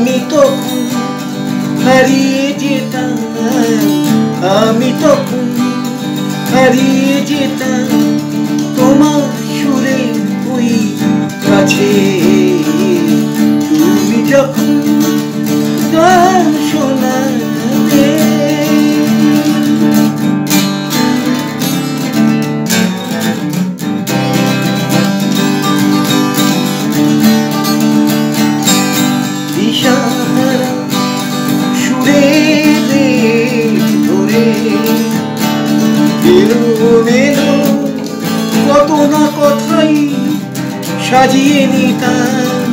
আমি তখন হারিয়ে যেতাম, আমি তখন হারিয়ে যেতাম তোমার সুরে ওই কাছে। তুমি যখন গান শোনাতে, দিশাহারা সুরে ধরে এলো মেলো কত না কথাই সাজিয়ে নিতাম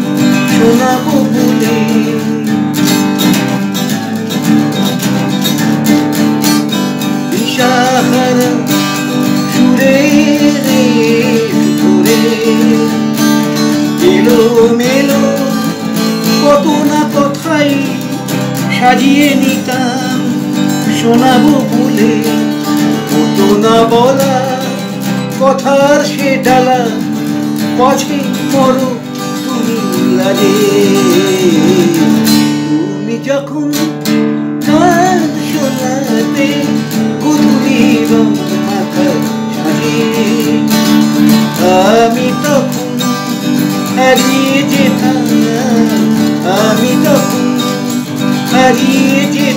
শোনাবো বলে। দিশাহারা সুরে ধরে এলো মেলো কত না কথাই সাজিয়ে নিতাম শোনাবো বলে। কত না বলা কথার সে ডালা পাছে মরো তুমি লাগে। তুমি যখন গান শোনাতে গুধুলি মাথা সাজে, আমি তখন হারিয়ে যেতাম, আমি তখন হারিয়ে যেতাম